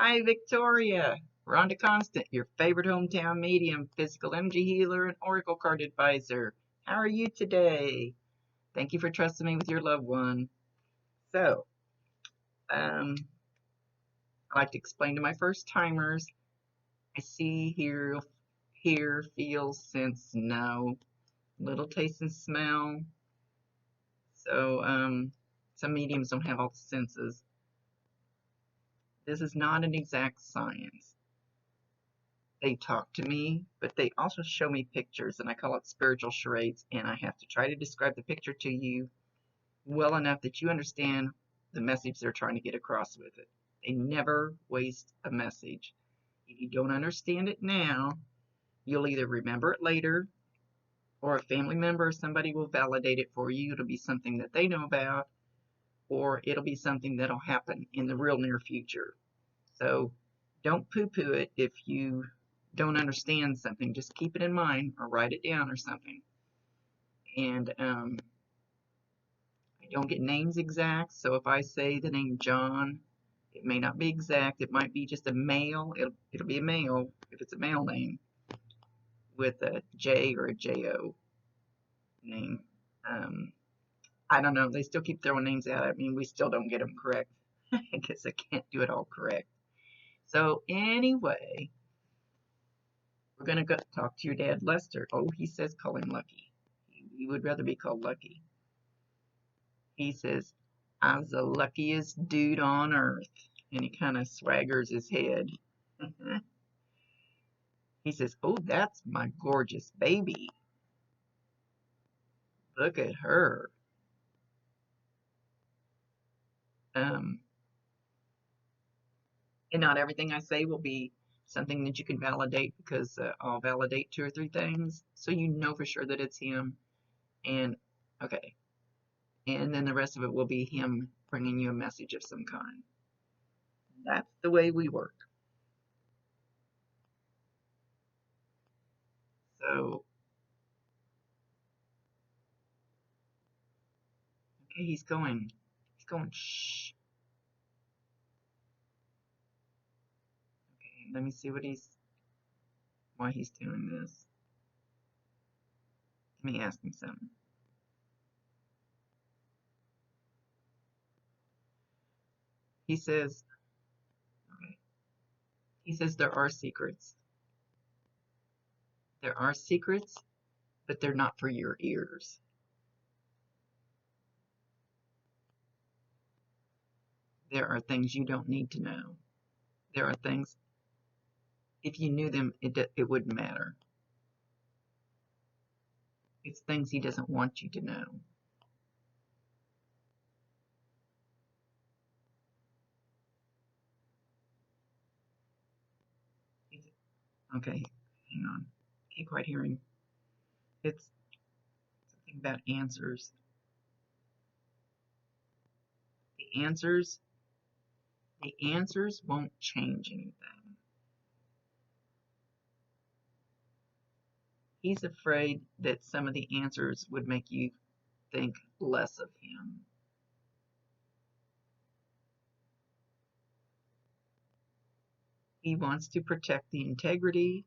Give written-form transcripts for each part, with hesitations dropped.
Hi, Victoria. Rhonda Constant, your favorite hometown medium, physical energy healer, and oracle card advisor. How are you today? Thank you for trusting me with your loved one. So, um, I like to explain to my first timers. I see, hear, feel, sense, know, little taste and smell. So, some mediums don't have all the senses. This is not an exact science. They talk to me, but they also show me pictures, and I call it spiritual charades. And I have to try to describe the picture to you well enough that you understand the message they're trying to get across with it. They never waste a message. If you don't understand it now, you'll either remember it later, or a family member or somebody will validate it for you. It'll be something that they know about, or it'll be something that'll happen in the real near future. So don't poo-poo it if you don't understand something. Just keep it in mind or write it down or something. And I don't get names exact, so if I say the name John, it may not be exact. It might be just a male. It'll be a male if it's a male name with a J or a J-O name. Um, I don't know. They still keep throwing names out. I mean, we still don't get them correct. I guess I can't do it all correct. So anyway, we're going to go talk to your dad, Lester. Oh, he says call him Lucky. He would rather be called Lucky. He says, "I'm the luckiest dude on earth." And he kind of swaggers his head. He says, "Oh, that's my gorgeous baby. Look at her." Um, and not everything I say will be something that you can validate, because I'll validate two or three things so you know for sure that it's him. And okay. And then the rest of it will be him bringing you a message of some kind. That's the way we work. So, okay, he's going. He's going, shh. Okay, let me see why he's doing this. Let me ask him something. He says, okay, he says there are secrets. There are secrets, but they're not for your ears. There are things you don't need to know. There are things, if you knew them, it wouldn't matter. It's things he doesn't want you to know. Okay, hang on. Can't quite hear him. It's something about answers. The answers, the answers won't change anything. He's afraid that some of the answers would make you think less of him. He wants to protect the integrity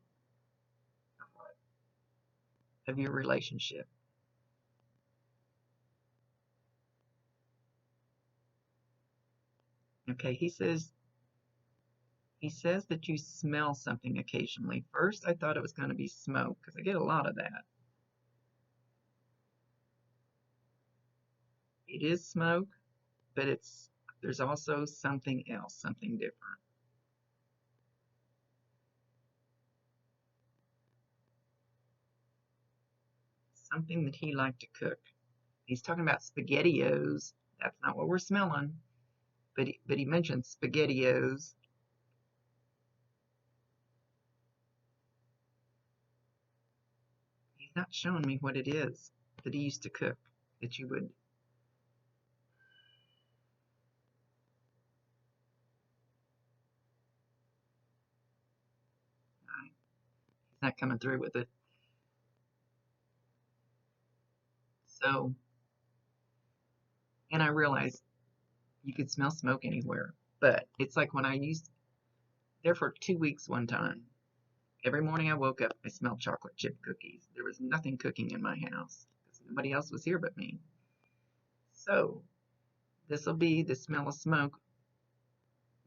of your relationship. Okay, he says that you smell something occasionally. First, I thought it was going to be smoke, because I get a lot of that. It is smoke, but there's also something else, something different. Something that he liked to cook. He's talking about SpaghettiOs. That's not what we're smelling, but he mentioned SpaghettiOs. He's not showing me what it is that he used to cook that you would. He's not coming through with it. So, and I realized you could smell smoke anywhere, but it's like when I used there for 2 weeks one time. Every morning I woke up, I smelled chocolate chip cookies. There was nothing cooking in my house because nobody else was here but me. So this will be the smell of smoke.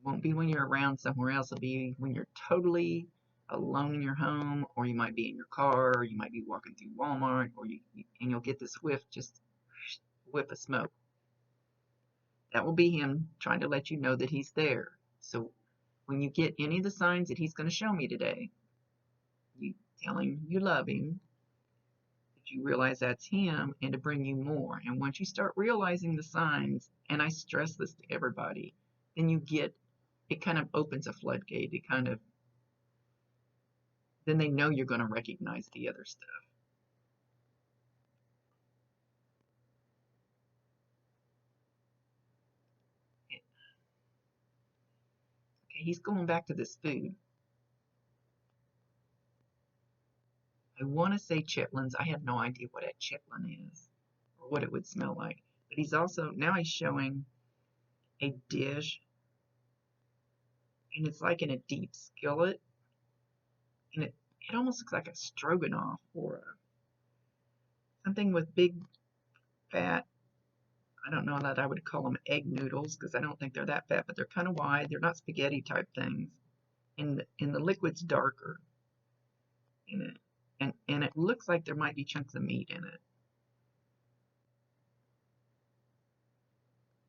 Won't be when you're around somewhere else. It'll be when you're totally alone in your home, or you might be in your car, or you might be walking through Walmart, and you'll get this whiff, just whiff of smoke. That will be him trying to let you know that he's there. So when you get any of the signs that he's going to show me today, you tell him you love him, that you realize that's him, and to bring you more. And once you start realizing the signs, and I stress this to everybody, then it kind of opens a floodgate. Then they know you're going to recognize the other stuff. Okay, he's going back to this food. I want to say chitlins. I have no idea what a chitlin is or what it would smell like. But now he's showing a dish, and it's like in a deep skillet, and it almost looks like a stroganoff or something with big fat. I don't know that I would call them egg noodles because I don't think they're that fat, but they're kind of wide. They're not spaghetti type things, and the liquid's darker in it, and it looks like there might be chunks of meat in it.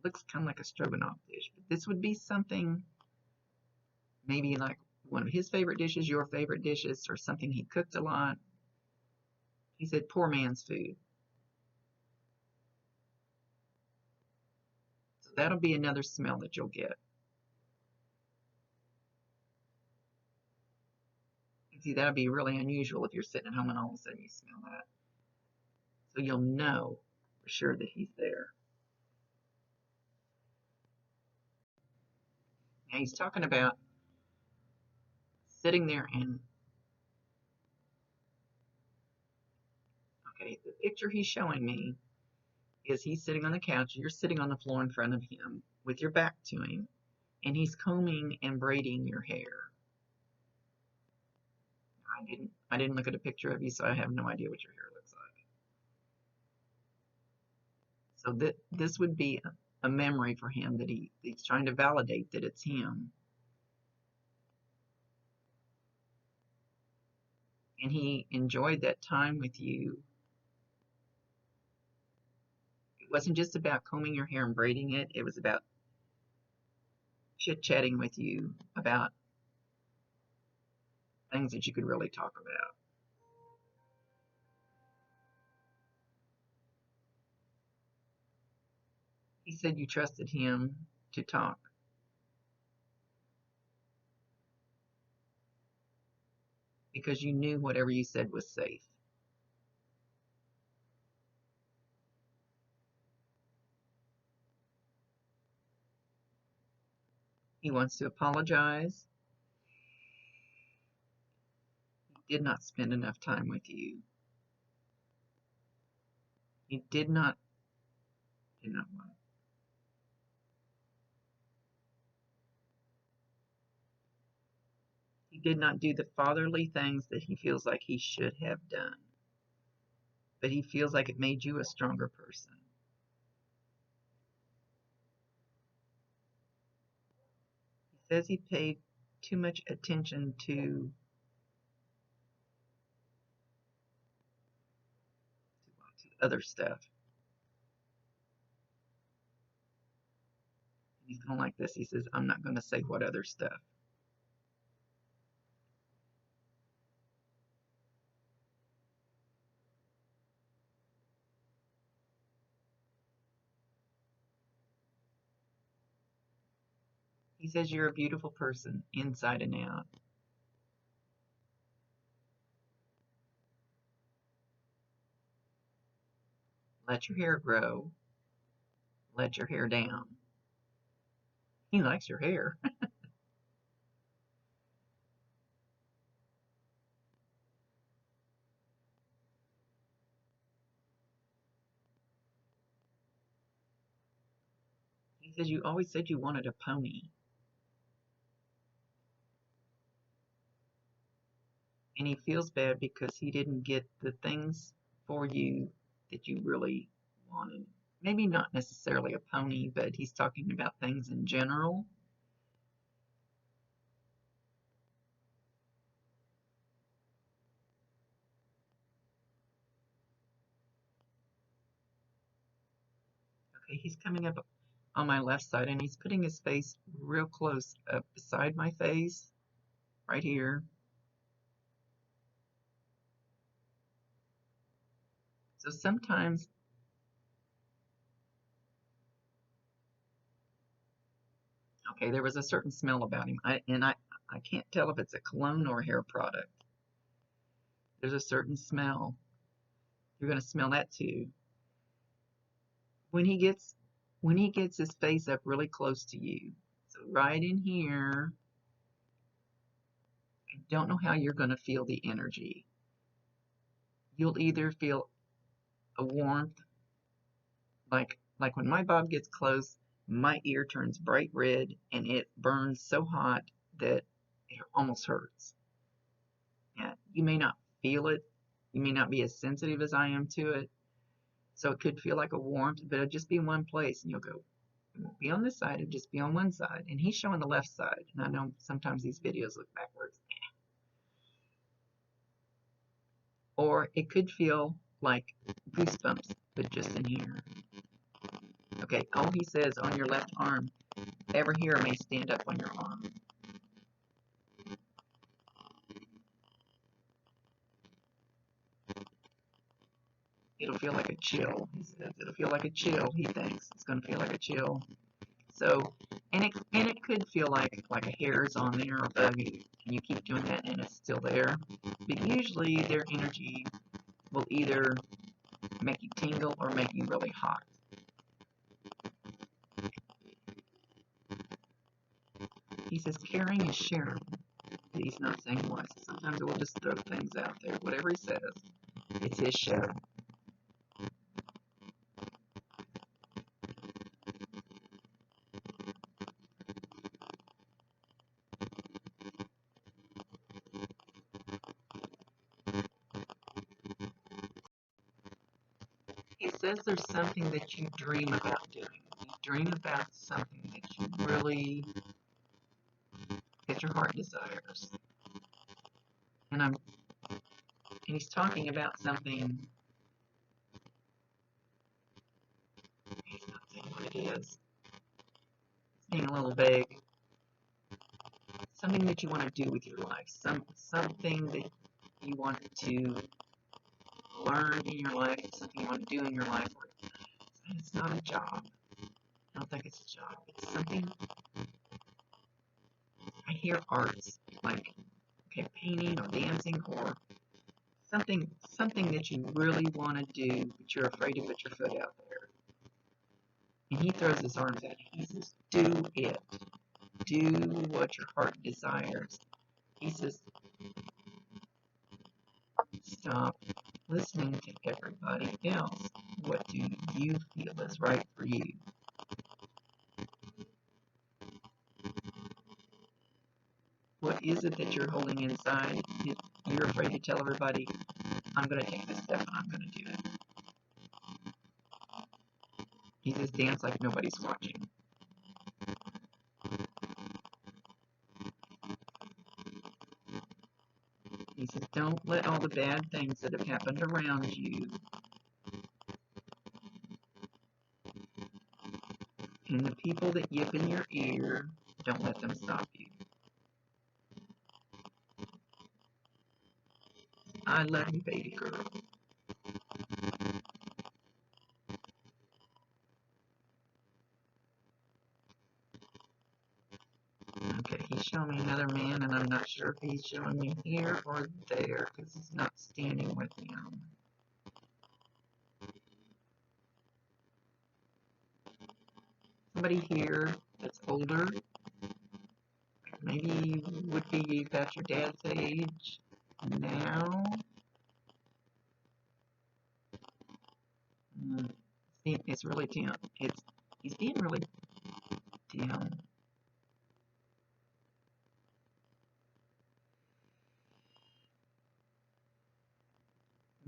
Looks kind of like a stroganoff dish, but this would be something maybe like one of his favorite dishes, your favorite dishes, or something he cooked a lot. He said poor man's food. So that'll be another smell that you'll get. See, that'll be really unusual if you're sitting at home and all of a sudden you smell that. So you'll know for sure that he's there. Now he's talking about sitting there okay, the picture he's showing me is he's sitting on the couch, you're sitting on the floor in front of him with your back to him, and he's combing and braiding your hair. I didn't look at a picture of you, so I have no idea what your hair looks like. So this would be a memory for him that he's trying to validate that it's him. And he enjoyed that time with you. It wasn't just about combing your hair and braiding it. It was about chit-chatting with you about things that you could really talk about. He said you trusted him to talk. Because you knew whatever you said was safe. He wants to apologize. He did not spend enough time with you. He did not what? He did not do the fatherly things that he feels like he should have done. But he feels like it made you a stronger person. He says he paid too much attention to other stuff. He's going like this. He says, I'm not going to say what other stuff. He says you're a beautiful person inside and out. Let your hair grow. Let your hair down. He likes your hair. He says you always said you wanted a pony. and he feels bad because he didn't get the things for you that you really wanted. Maybe not necessarily a pony, but he's talking about things in general. Okay, he's coming up on my left side and he's putting his face real close up beside my face, right here. So sometimes, okay, there was a certain smell about him. I can't tell if it's a cologne or a hair product. There's a certain smell. You're going to smell that too. When he gets his face up really close to you, so right in here, I don't know how you're going to feel the energy. You'll either feel a warmth, like when my Bob gets close, my ear turns bright red and it burns so hot that it almost hurts. Yeah, you may not feel it. You may not be as sensitive as I am to it. So it could feel like a warmth, but it'll just be in one place, and you'll go, it won't be on this side, it'll just be on one side. And he's showing the left side, and I know sometimes these videos look backwards. Or it could feel like goosebumps, but just in here. Okay, all he says on your left arm, every hair may stand up on your arm. It'll feel like a chill, he says. It'll feel like a chill, he thinks. It's going to feel like a chill. So, and it could feel like a hair is on there or a bug, and you keep doing that and it's still there. But usually their energy will either make you tingle or make you really hot. He says caring is sharing. He's not saying what. Sometimes we'll just throw things out there. Whatever he says, it's his show. He says there's something that you dream about doing. You dream about something that you really, that your heart desires. And he's talking about something. He's not saying what it is. It's being a little vague. Something that you want to do with your life. Something that you want to learn in your life. Something you want to do in your life. It's not a job. I don't think it's a job. It's something. I hear arts, like okay, painting or dancing or something that you really want to do, but you're afraid to put your foot out there. And he throws his arms out. He says, "Do it. Do what your heart desires." He says, "Stop listening to everybody else. What do you feel is right for you?" What is it that you're holding inside? You're afraid to tell everybody, "I'm going to take this step and I'm going to do it." He says, "Dance like nobody's watching." He says, "Don't let all the bad things that have happened around you and the people that yip in your ear, don't let them stop you." I love you, baby girl. Okay, he's showing me another man, and I'm not sure if he's showing me here or there, because he's not standing with him. Somebody here that's older, maybe would be about your dad's age now. It's really dim. He's being really dim.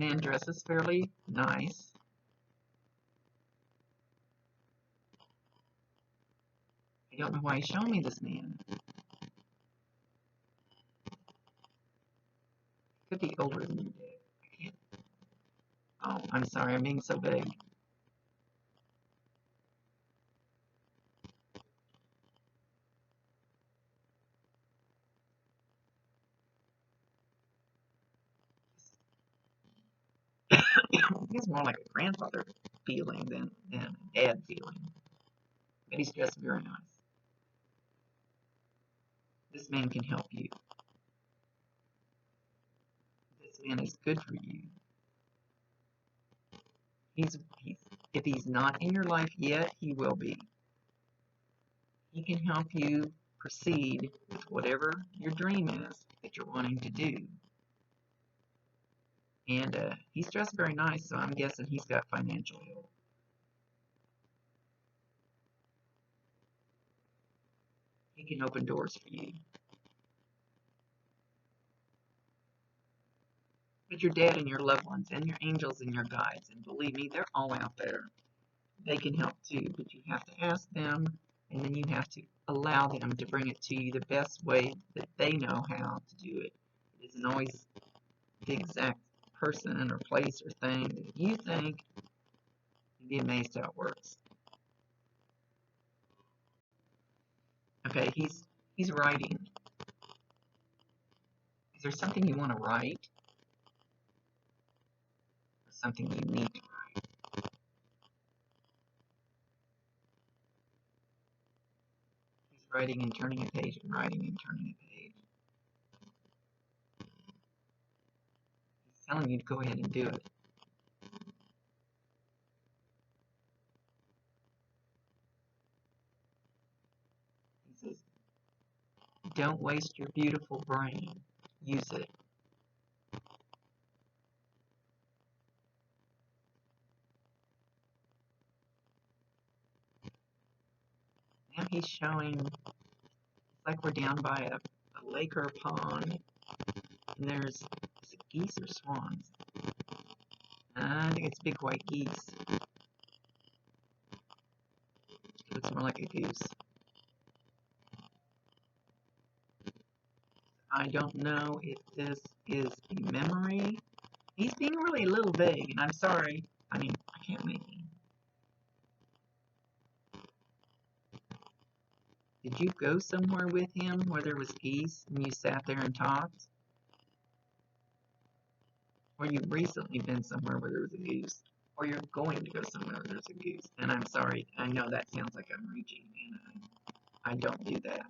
Man dresses fairly nice. I don't know why he's showing me this man. Could be older than your dad. I can't. Oh, I'm sorry, I'm being so big. He's more like a grandfather feeling than a dad feeling. But he's dressed very nice. This man can help you. This man is good for you. He's if he's not in your life yet, he will be. He can help you proceed with whatever your dream is that you're wanting to do. And he's dressed very nice, so I'm guessing he's got financial help. He can open doors for you. But your dad and your loved ones and your angels and your guides, and believe me, they're all out there. They can help too, but you have to ask them, and then you have to allow them to bring it to you the best way that they know how to do it. It isn't always the exact person or place or thing that you think. You'd be amazed how it works. Okay, he's writing. Is there something you want to write? Or something you need to write? He's writing and turning a page and writing and turning a page. He's telling you to go ahead and do it. He says, don't waste your beautiful brain. Use it. Now he's showing, it's like we're down by a lake or a pond, and there's, is it geese or swans? I think it's big white geese. It looks more like a goose. I don't know if this is a memory. He's being really a little vague, and I'm sorry. I mean, I can't make him. Did you go somewhere with him where there was geese and you sat there and talked? Or you've recently been somewhere where there was a goose? Or you're going to go somewhere where there's a goose? And I'm sorry, I know that sounds like I'm reaching, and I don't do that.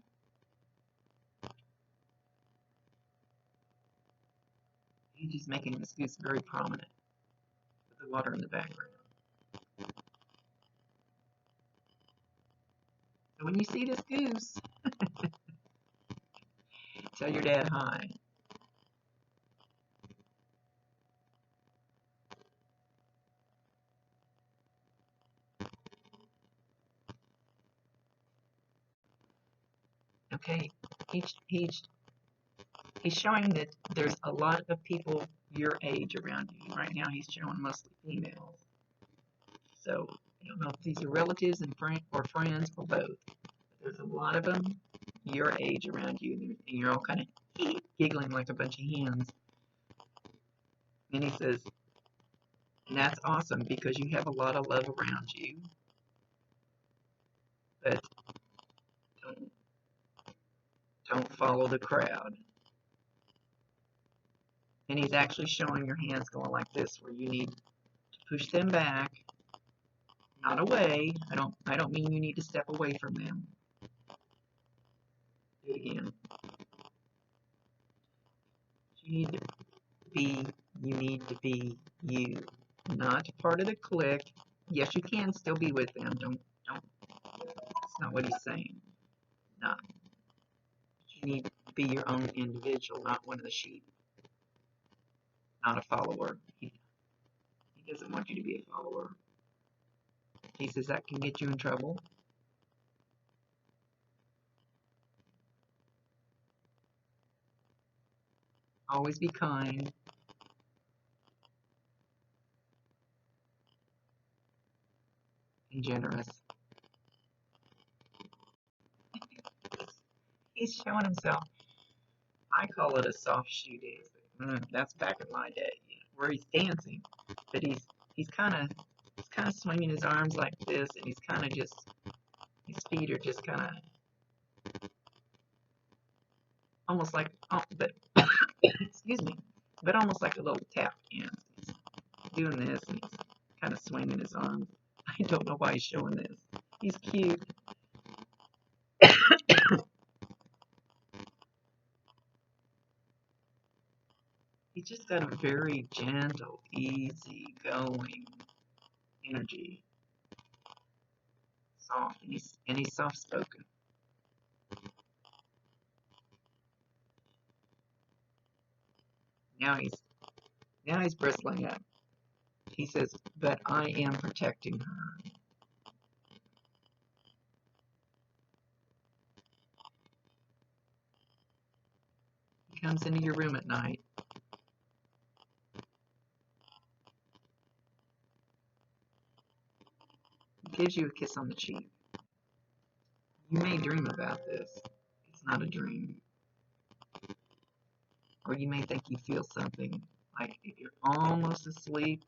He's just making this goose very prominent with the water in the background. So when you see this goose, tell your dad hi. Okay, he's showing that there's a lot of people your age around you. Right now he's showing mostly females. So I don't know if these are relatives and or friends or both. There's a lot of them your age around you, and you're all kind of giggling like a bunch of hens. And he says, and that's awesome because you have a lot of love around you. But don't follow the crowd. And he's actually showing your hands going like this, where you need to push them back, not away. I don't mean you need to step away from them. Do it again. You need to be you, not part of the clique. Yes, you can still be with them. Don't. That's not what he's saying. Not. You need to be your own individual, not one of the sheep. Not a follower. He doesn't want you to be a follower. He says that can get you in trouble. Always be kind. generous. He's showing himself. I call it a soft shoe dance. That's back in my day, where he's dancing, but he's kind of swinging his arms like this, and he's kind of just his feet are just kind of almost like but excuse me, but almost like a little tap. He's doing this, and he's kind of swinging his arms. I don't know why he's showing this. He's cute. He's just got a very gentle, easy going energy. Soft, and he's soft spoken. Now he's bristling up. He says, "But I am protecting her." He comes into your room at night. He gives you a kiss on the cheek. You may dream about this. It's not a dream. Or you may think you feel something, like if you're almost asleep.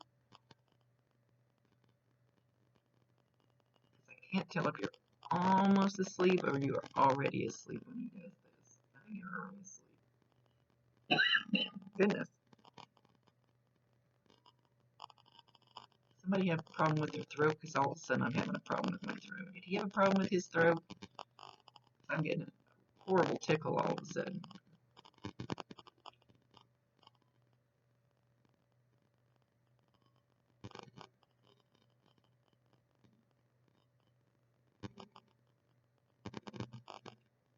I can't tell if you're almost asleep or you are already asleep when he does this. I think you're already asleep. Goodness. Somebody have a problem with their throat, because all of a sudden I'm having a problem with my throat. Did he have a problem with his throat? I'm getting a horrible tickle all of a sudden.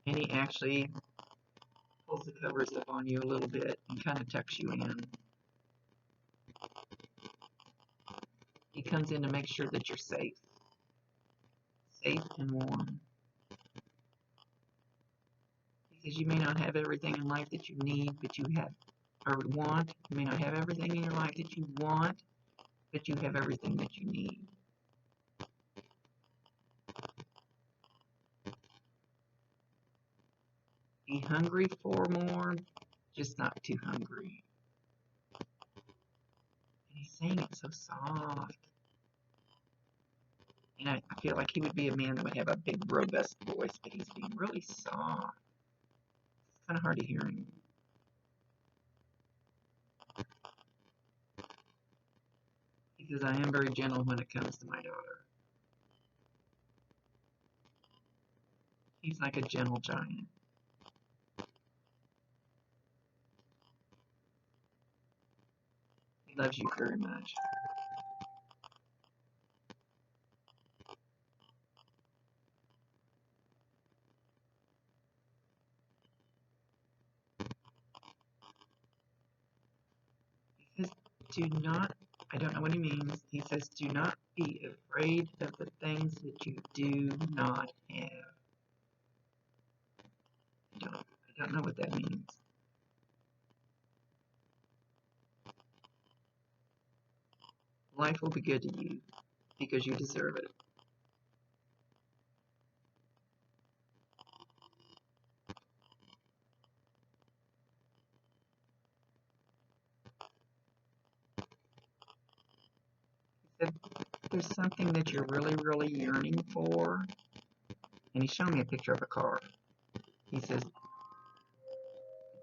And he actually pulls the covers up on you a little bit and kind of tucks you in. He comes in to make sure that you're safe. Safe and warm. Because you may not have everything in life that you need, but you have, or want. You may not have everything in your life that you want, but you have everything that you need. Be hungry for more, just not too hungry. And he's saying it so soft. And I feel like he would be a man that would have a big, robust voice, but he's being really soft. It's kind of hard to hear him. Because I am very gentle when it comes to my daughter. He's like a gentle giant. He loves you very much. He says, do not, I don't know what he means. He says, do not be afraid of the things that you do not have. I don't know what that means. Life will be good to you because you deserve it. He said, there's something that you're really, really yearning for. And he's showing me a picture of a car. He says,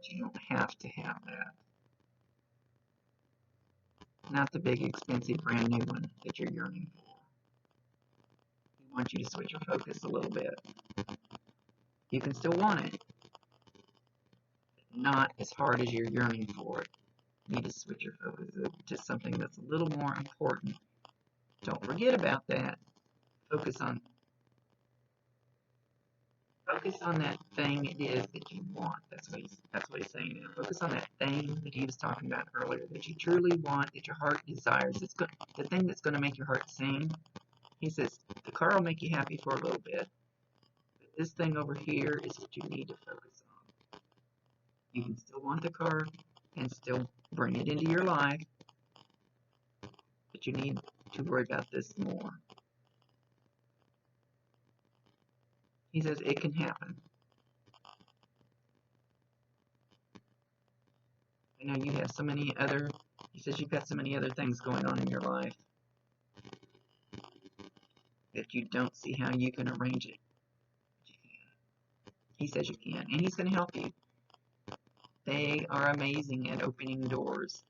you don't have to have that. Not the big, expensive, brand new one that you're yearning for. He wants you to switch your focus a little bit. You can still want it, but not as hard as you're yearning for it. You need to switch your focus to something that's a little more important. Don't forget about that. Focus on that thing it is that you want. That's what he's saying now. Focus on that thing that he was talking about earlier, that you truly want, that your heart desires. The thing that's going to make your heart sing. He says, the car will make you happy for a little bit, but this thing over here is what you need to focus on. You can still want the car and still bring it into your life, but you need to worry about this more. He says it can happen. I know you have so many other, he says you've got so many other things going on in your life that you don't see how you can arrange it. He says you can, and he's going to help you. They are amazing at opening doors.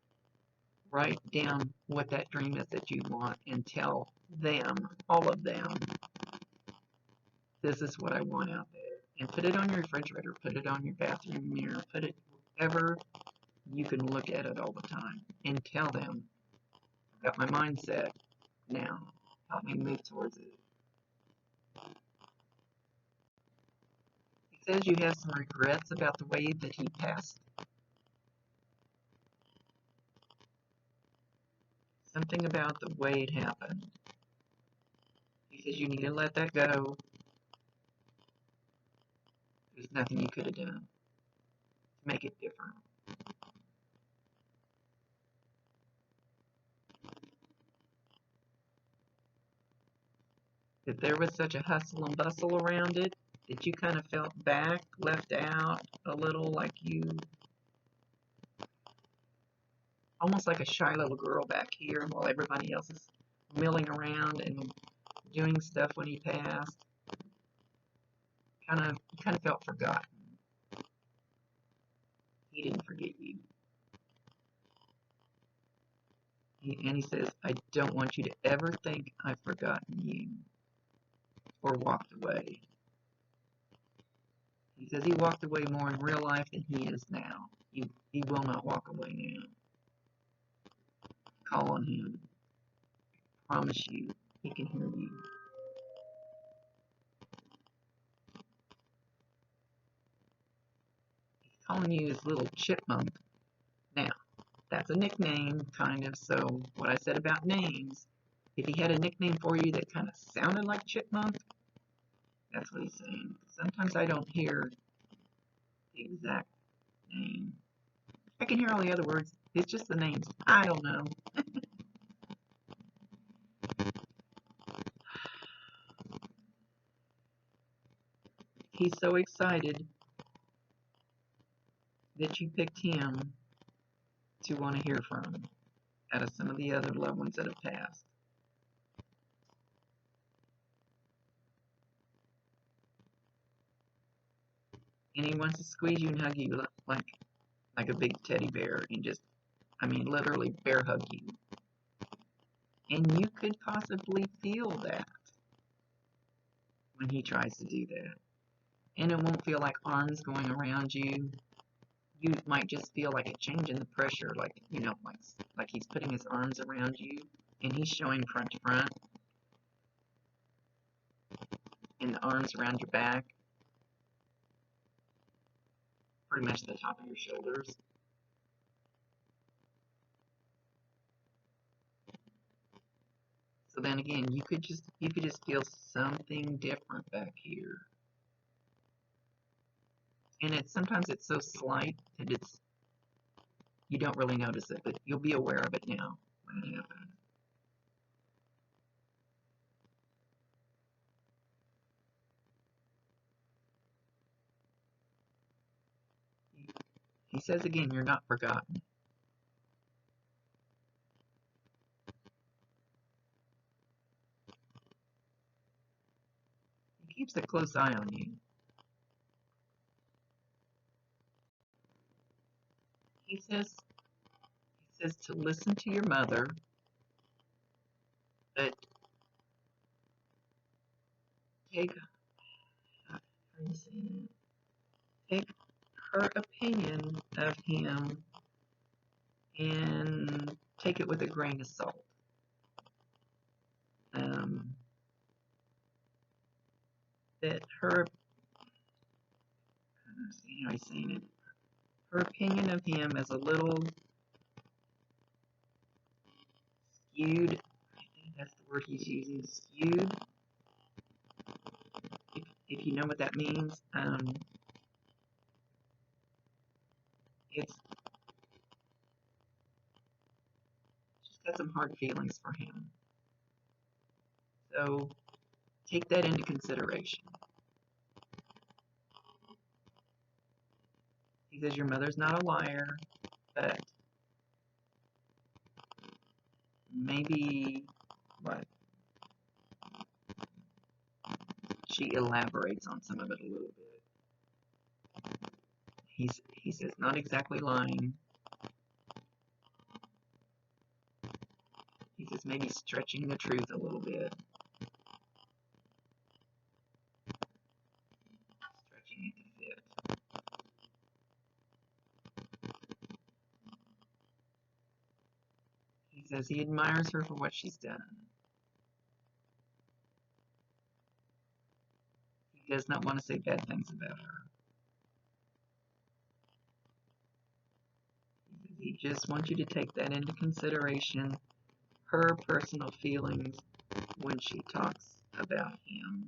Write down what that dream is that you want and tell them, all of them, this is what I want out there. And put it on your refrigerator, put it on your bathroom mirror, put it wherever you can look at it all the time. And tell them, I've got my mindset now. Help me move towards it. He says you have some regrets about the way that he passed. Something about the way it happened. He says you need to let that go. There's nothing you could have done to make it different. That there was such a hustle and bustle around it that you kind of felt back, left out a little, like you, almost like a shy little girl back here while everybody else is milling around and doing stuff when he passed. You kind of felt forgotten. He didn't forget you. And he says, I don't want you to ever think I've forgotten you or walked away. He says he walked away more in real life than he is now. He will not walk away now. Call on him. Promise you, he can hear you. He's calling you his little chipmunk. Now, that's a nickname, kind of, so what I said about names, if he had a nickname for you that kind of sounded like chipmunk, that's what he's saying. Sometimes I don't hear the exact name. I can hear all the other words. It's just the names. I don't know. He's so excited that you picked him to want to hear from out of some of the other loved ones that have passed. And he wants to squeeze you and hug you like a big teddy bear and just, I mean, literally bear hug you. And you could possibly feel that when he tries to do that. And it won't feel like arms going around you. You might just feel like a change in the pressure, like, you know, like he's putting his arms around you and he's showing front to front and the arms around your back, pretty much the top of your shoulders. So then again, you could just feel something different back here. And sometimes it's so slight that you don't really notice it, but you'll be aware of it now when it happens. He says again, you're not forgotten. He keeps a close eye on you. He says to listen to your mother, but take her opinion of him and take it with a grain of salt. That her, let's see how he's saying it. Her opinion of him is a little skewed. I think that's the word he's using, skewed. If you know what that means, she's got some hard feelings for him. So take that into consideration. He says your mother's not a liar, but maybe what? She elaborates on some of it a little bit. He says not exactly lying. He says maybe stretching the truth a little bit. Stretching it to fit. He says he admires her for what she's done. He does not want to say bad things about her. He just wants you to take that into consideration, her personal feelings when she talks about him.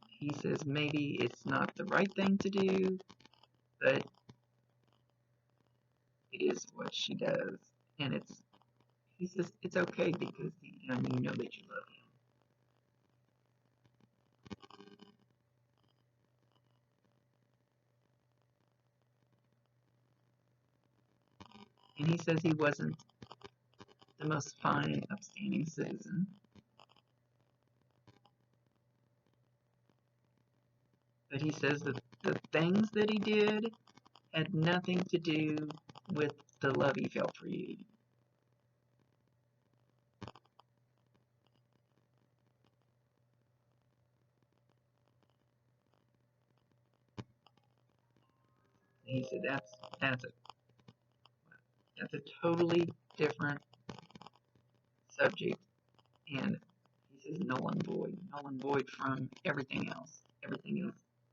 He says maybe it's not the right thing to do, but it is what she does. And he says it's okay because you know that you love him. And he says he wasn't the most fine, upstanding citizen. But he says that the things that he did had nothing to do with the love he felt for you. He said that's a totally different subject, and he says null and void from everything else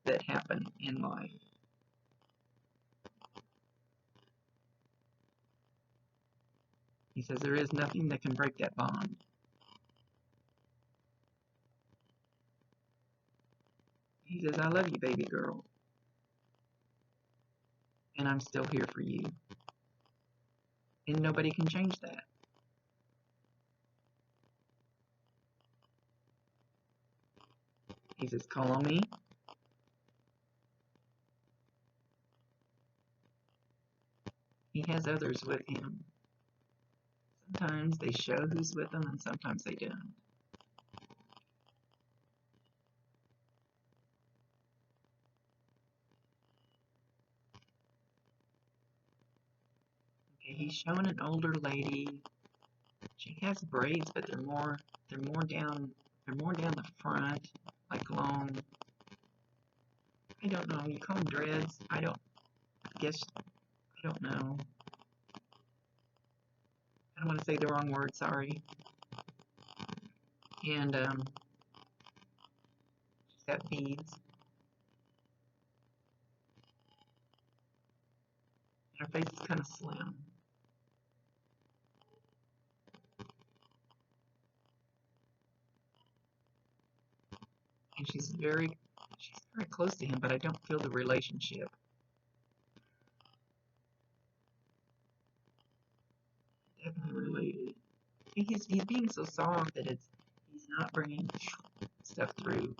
that happened in life. He says there is nothing that can break that bond. He says, I love you, baby girl, and I'm still here for you, and nobody can change that. He says, call on me. He has others with him. Sometimes they show who's with them, and sometimes they don't. Okay, he's showing an older lady. She has braids, but they're more down the front, like long. I don't know. You call them dreads? I don't know. I don't want to say the wrong word, sorry. And she's got beads. And her face is kind of slim. And she's very close to him, but I don't feel the relationship. Definitely related. He's being so soft that he's not bringing stuff through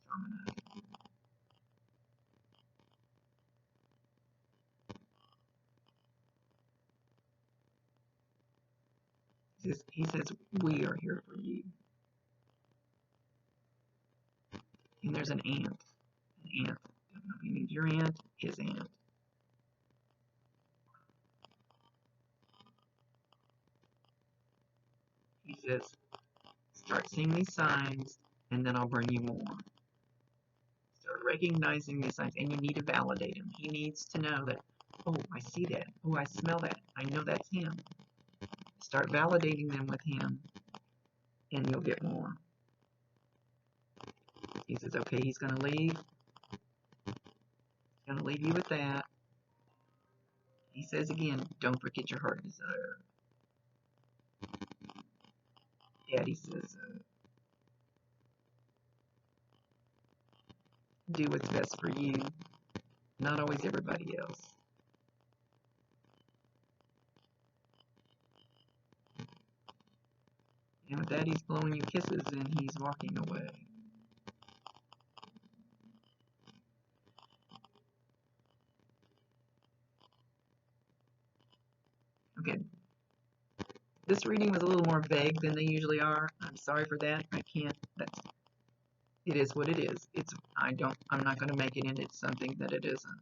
strong enough. He says we are here for you. And there's an aunt. An aunt. I don't know if he means your aunt, his aunt. He says, start seeing these signs, and then I'll bring you more. Start recognizing these signs, and you need to validate them. He needs to know that, oh, I see that. Oh, I smell that. I know that's him. Start validating them with him, and you'll get more. He says, okay, he's going to leave. He's going to leave you with that. He says again, don't forget your heart desire. Daddy says, do what's best for you, not always everybody else. And with that, he's blowing you kisses and he's walking away. Okay, this reading was a little more vague than they usually are. I'm sorry for that. I can't. It is what it is. I'm not going to make it into something that it isn't.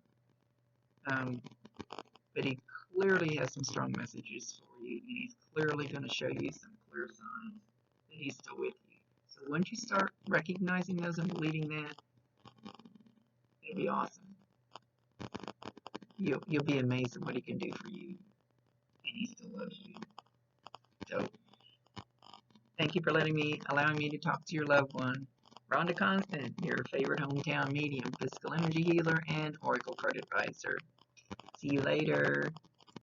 But he clearly has some strong messages for you, and he's clearly going to show you some clear signs that he's still with you. So once you start recognizing those and believing that, it'll be awesome. You'll be amazed at what he can do for you, and he still loves you. So thank you for allowing me to talk to your loved one. Rhonda Constant, your favorite hometown medium, physical energy healer, and oracle card advisor. See you later.